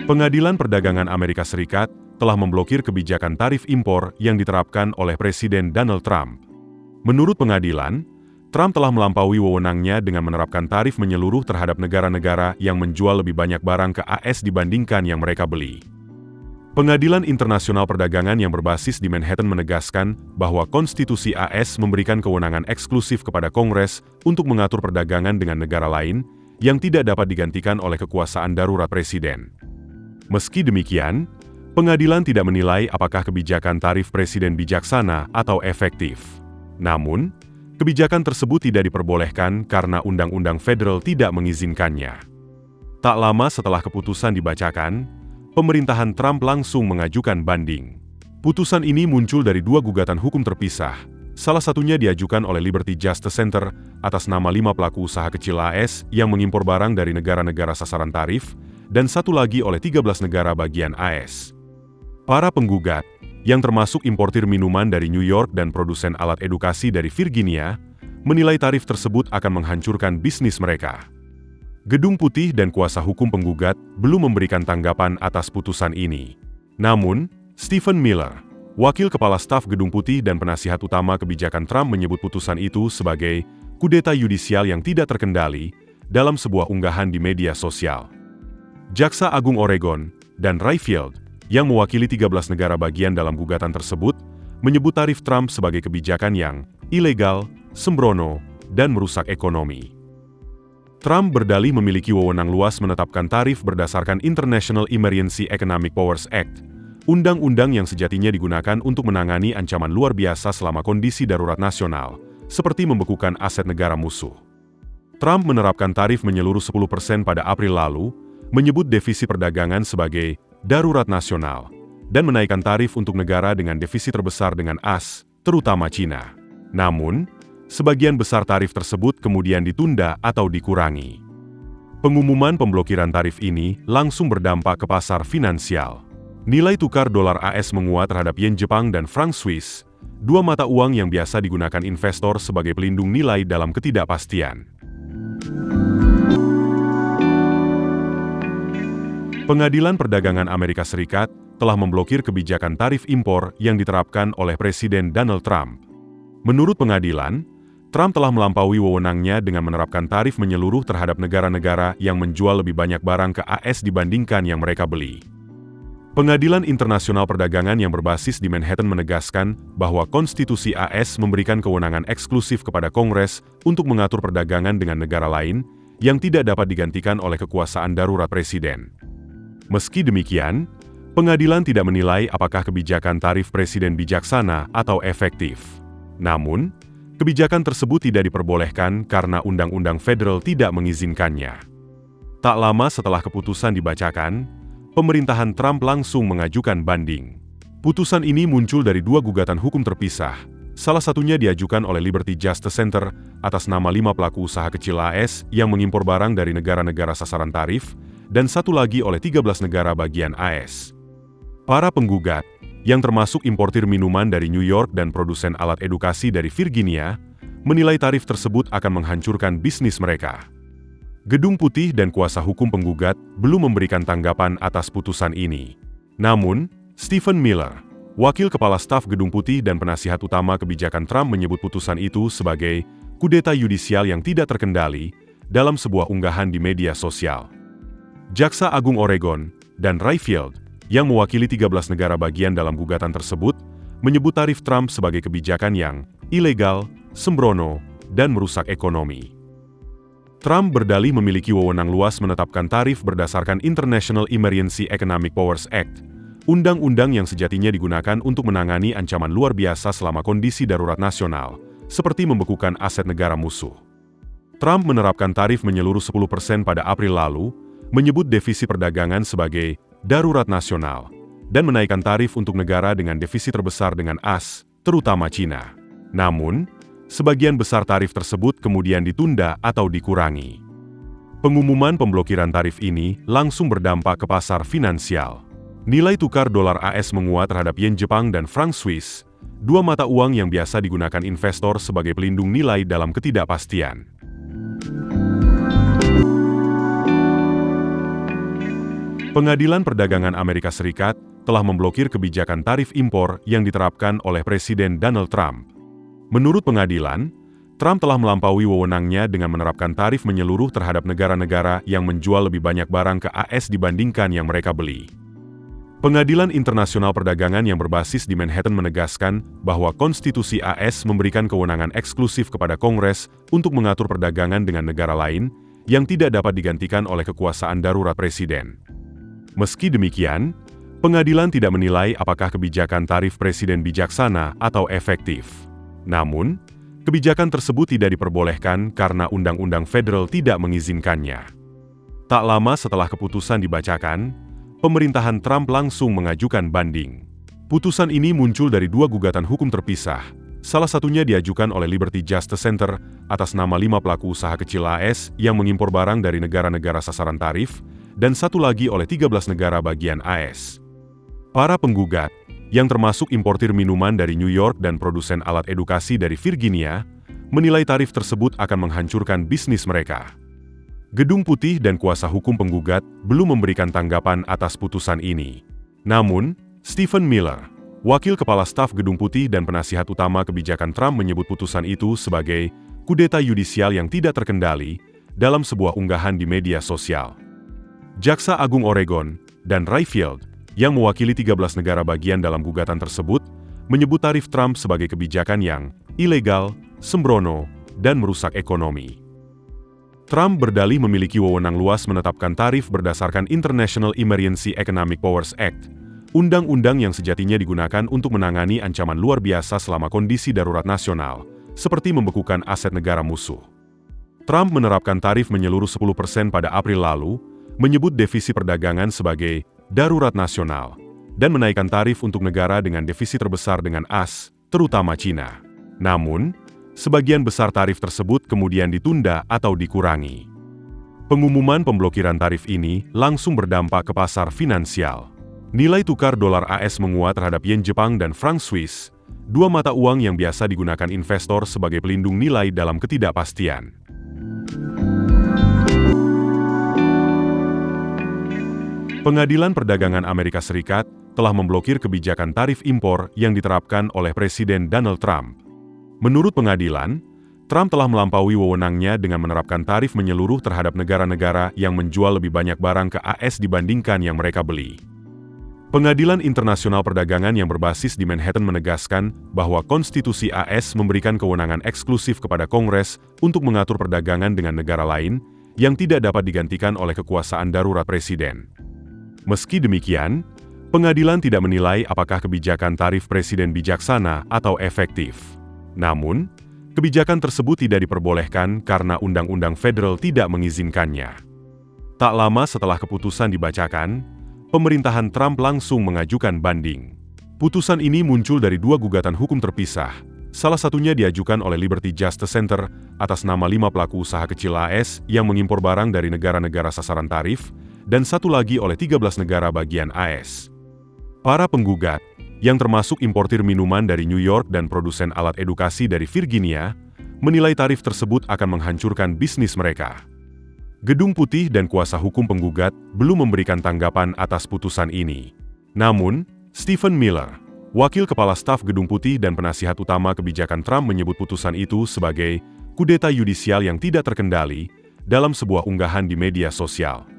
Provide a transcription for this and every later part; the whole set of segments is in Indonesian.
Pengadilan Perdagangan Amerika Serikat telah memblokir kebijakan tarif impor yang diterapkan oleh Presiden Donald Trump. Menurut pengadilan, Trump telah melampaui wewenangnya dengan menerapkan tarif menyeluruh terhadap negara-negara yang menjual lebih banyak barang ke AS dibandingkan yang mereka beli. Pengadilan Internasional Perdagangan yang berbasis di Manhattan menegaskan bahwa konstitusi AS memberikan kewenangan eksklusif kepada Kongres untuk mengatur perdagangan dengan negara lain yang tidak dapat digantikan oleh kekuasaan darurat Presiden. Meski demikian, pengadilan tidak menilai apakah kebijakan tarif Presiden bijaksana atau efektif. Namun, kebijakan tersebut tidak diperbolehkan karena Undang-Undang Federal tidak mengizinkannya. Tak lama setelah keputusan dibacakan, pemerintahan Trump langsung mengajukan banding. Putusan ini muncul dari dua gugatan hukum terpisah. Salah satunya diajukan oleh Liberty Justice Center atas nama 5 pelaku usaha kecil AS yang mengimpor barang dari negara-negara sasaran tarif, dan satu lagi oleh 13 negara bagian AS. Para penggugat, yang termasuk importir minuman dari New York dan produsen alat edukasi dari Virginia, menilai tarif tersebut akan menghancurkan bisnis mereka. Gedung Putih dan kuasa hukum penggugat belum memberikan tanggapan atas putusan ini. Namun, Stephen Miller, wakil kepala staf Gedung Putih dan penasihat utama kebijakan Trump, menyebut putusan itu sebagai kudeta yudisial yang tidak terkendali dalam sebuah unggahan di media sosial. Jaksa Agung Oregon, Dan Rayfield, yang mewakili 13 negara bagian dalam gugatan tersebut, menyebut tarif Trump sebagai kebijakan yang ilegal, sembrono, dan merusak ekonomi. Trump berdalih memiliki wewenang luas menetapkan tarif berdasarkan International Emergency Economic Powers Act, undang-undang yang sejatinya digunakan untuk menangani ancaman luar biasa selama kondisi darurat nasional, seperti membekukan aset negara musuh. Trump menerapkan tarif menyeluruh 10% pada April lalu, menyebut defisit perdagangan sebagai darurat nasional, dan menaikkan tarif untuk negara dengan defisit terbesar dengan AS, terutama China. Namun, sebagian besar tarif tersebut kemudian ditunda atau dikurangi. Pengumuman pemblokiran tarif ini langsung berdampak ke pasar finansial. Nilai tukar dolar AS menguat terhadap yen Jepang dan franc Swiss, dua mata uang yang biasa digunakan investor sebagai pelindung nilai dalam ketidakpastian. Pengadilan Perdagangan Amerika Serikat telah memblokir kebijakan tarif impor yang diterapkan oleh Presiden Donald Trump. Menurut pengadilan, Trump telah melampaui wewenangnya dengan menerapkan tarif menyeluruh terhadap negara-negara yang menjual lebih banyak barang ke AS dibandingkan yang mereka beli. Pengadilan Internasional Perdagangan yang berbasis di Manhattan menegaskan bahwa konstitusi AS memberikan kewenangan eksklusif kepada Kongres untuk mengatur perdagangan dengan negara lain yang tidak dapat digantikan oleh kekuasaan darurat Presiden. Meski demikian, pengadilan tidak menilai apakah kebijakan tarif Presiden bijaksana atau efektif. Namun, kebijakan tersebut tidak diperbolehkan karena Undang-Undang Federal tidak mengizinkannya. Tak lama setelah keputusan dibacakan, pemerintahan Trump langsung mengajukan banding. Putusan ini muncul dari dua gugatan hukum terpisah. Salah satunya diajukan oleh Liberty Justice Center atas nama 5 pelaku usaha kecil AS yang mengimpor barang dari negara-negara sasaran tarif, dan satu lagi oleh 13 negara bagian AS. Para penggugat, yang termasuk importir minuman dari New York dan produsen alat edukasi dari Virginia, menilai tarif tersebut akan menghancurkan bisnis mereka. Gedung Putih dan kuasa hukum penggugat belum memberikan tanggapan atas putusan ini. Namun, Stephen Miller, wakil kepala staf Gedung Putih dan penasihat utama kebijakan Trump, menyebut putusan itu sebagai kudeta yudisial yang tidak terkendali dalam sebuah unggahan di media sosial. Jaksa Agung Oregon, Dan Rayfield, yang mewakili 13 negara bagian dalam gugatan tersebut, menyebut tarif Trump sebagai kebijakan yang ilegal, sembrono, dan merusak ekonomi. Trump berdalih memiliki wewenang luas menetapkan tarif berdasarkan International Emergency Economic Powers Act, undang-undang yang sejatinya digunakan untuk menangani ancaman luar biasa selama kondisi darurat nasional, seperti membekukan aset negara musuh. Trump menerapkan tarif menyeluruh 10% pada April lalu, menyebut defisit perdagangan sebagai darurat nasional, dan menaikkan tarif untuk negara dengan defisit terbesar dengan AS, terutama China. Namun, sebagian besar tarif tersebut kemudian ditunda atau dikurangi. Pengumuman pemblokiran tarif ini langsung berdampak ke pasar finansial. Nilai tukar dolar AS menguat terhadap yen Jepang dan franc Swiss, dua mata uang yang biasa digunakan investor sebagai pelindung nilai dalam ketidakpastian. Pengadilan Perdagangan Amerika Serikat telah memblokir kebijakan tarif impor yang diterapkan oleh Presiden Donald Trump. Menurut pengadilan, Trump telah melampaui wewenangnya dengan menerapkan tarif menyeluruh terhadap negara-negara yang menjual lebih banyak barang ke AS dibandingkan yang mereka beli. Pengadilan Internasional Perdagangan yang berbasis di Manhattan menegaskan bahwa konstitusi AS memberikan kewenangan eksklusif kepada Kongres untuk mengatur perdagangan dengan negara lain yang tidak dapat digantikan oleh kekuasaan darurat Presiden. Meski demikian, pengadilan tidak menilai apakah kebijakan tarif Presiden bijaksana atau efektif. Namun, kebijakan tersebut tidak diperbolehkan karena Undang-Undang Federal tidak mengizinkannya. Tak lama setelah keputusan dibacakan, pemerintahan Trump langsung mengajukan banding. Putusan ini muncul dari dua gugatan hukum terpisah. Salah satunya diajukan oleh Liberty Justice Center atas nama 5 pelaku usaha kecil AS yang mengimpor barang dari negara-negara sasaran tarif, dan satu lagi oleh 13 negara bagian AS. Para penggugat, yang termasuk importir minuman dari New York dan produsen alat edukasi dari Virginia, menilai tarif tersebut akan menghancurkan bisnis mereka. Gedung Putih dan kuasa hukum penggugat belum memberikan tanggapan atas putusan ini. Namun, Stephen Miller, wakil kepala staf Gedung Putih dan penasihat utama kebijakan Trump, menyebut putusan itu sebagai kudeta yudisial yang tidak terkendali dalam sebuah unggahan di media sosial. Jaksa Agung Oregon, Dan Rayfield, yang mewakili 13 negara bagian dalam gugatan tersebut, menyebut tarif Trump sebagai kebijakan yang ilegal, sembrono, dan merusak ekonomi. Trump berdalih memiliki wewenang luas menetapkan tarif berdasarkan International Emergency Economic Powers Act, undang-undang yang sejatinya digunakan untuk menangani ancaman luar biasa selama kondisi darurat nasional, seperti membekukan aset negara musuh. Trump menerapkan tarif menyeluruh 10% pada April lalu, menyebut defisit perdagangan sebagai darurat nasional, dan menaikkan tarif untuk negara dengan defisit terbesar dengan AS, terutama China. Namun, sebagian besar tarif tersebut kemudian ditunda atau dikurangi. Pengumuman pemblokiran tarif ini langsung berdampak ke pasar finansial. Nilai tukar dolar AS menguat terhadap yen Jepang dan franc Swiss, dua mata uang yang biasa digunakan investor sebagai pelindung nilai dalam ketidakpastian. Pengadilan Perdagangan Amerika Serikat telah memblokir kebijakan tarif impor yang diterapkan oleh Presiden Donald Trump. Menurut pengadilan, Trump telah melampaui wewenangnya dengan menerapkan tarif menyeluruh terhadap negara-negara yang menjual lebih banyak barang ke AS dibandingkan yang mereka beli. Pengadilan Internasional Perdagangan yang berbasis di Manhattan menegaskan bahwa konstitusi AS memberikan kewenangan eksklusif kepada Kongres untuk mengatur perdagangan dengan negara lain yang tidak dapat digantikan oleh kekuasaan darurat Presiden. Meski demikian, pengadilan tidak menilai apakah kebijakan tarif Presiden bijaksana atau efektif. Namun, kebijakan tersebut tidak diperbolehkan karena Undang-Undang Federal tidak mengizinkannya. Tak lama setelah keputusan dibacakan, pemerintahan Trump langsung mengajukan banding. Putusan ini muncul dari dua gugatan hukum terpisah. Salah satunya diajukan oleh Liberty Justice Center atas nama 5 pelaku usaha kecil AS yang mengimpor barang dari negara-negara sasaran tarif, dan satu lagi oleh 13 negara bagian AS. Para penggugat, yang termasuk importir minuman dari New York dan produsen alat edukasi dari Virginia, menilai tarif tersebut akan menghancurkan bisnis mereka. Gedung Putih dan kuasa hukum penggugat belum memberikan tanggapan atas putusan ini. Namun, Stephen Miller, wakil kepala staf Gedung Putih dan penasihat utama kebijakan Trump, menyebut putusan itu sebagai kudeta yudisial yang tidak terkendali dalam sebuah unggahan di media sosial.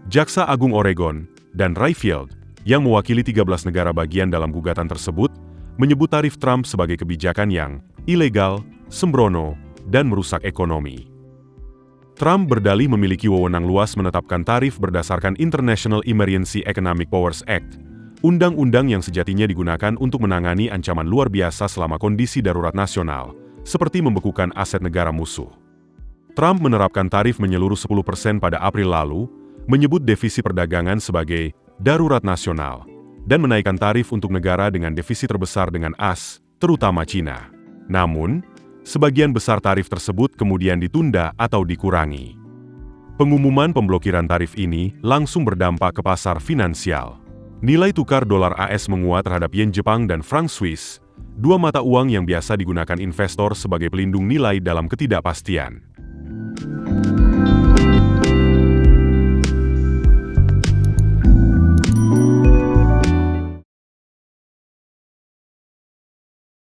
Jaksa Agung Oregon, Dan Rayfield, yang mewakili 13 negara bagian dalam gugatan tersebut, menyebut tarif Trump sebagai kebijakan yang ilegal, sembrono, dan merusak ekonomi. Trump berdalih memiliki wewenang luas menetapkan tarif berdasarkan International Emergency Economic Powers Act, undang-undang yang sejatinya digunakan untuk menangani ancaman luar biasa selama kondisi darurat nasional, seperti membekukan aset negara musuh. Trump menerapkan tarif menyeluruh 10% pada April lalu, menyebut defisit perdagangan sebagai darurat nasional, dan menaikkan tarif untuk negara dengan defisit terbesar dengan AS, terutama China. Namun, sebagian besar tarif tersebut kemudian ditunda atau dikurangi. Pengumuman pemblokiran tarif ini langsung berdampak ke pasar finansial. Nilai tukar dolar AS menguat terhadap yen Jepang dan franc Swiss, dua mata uang yang biasa digunakan investor sebagai pelindung nilai dalam ketidakpastian.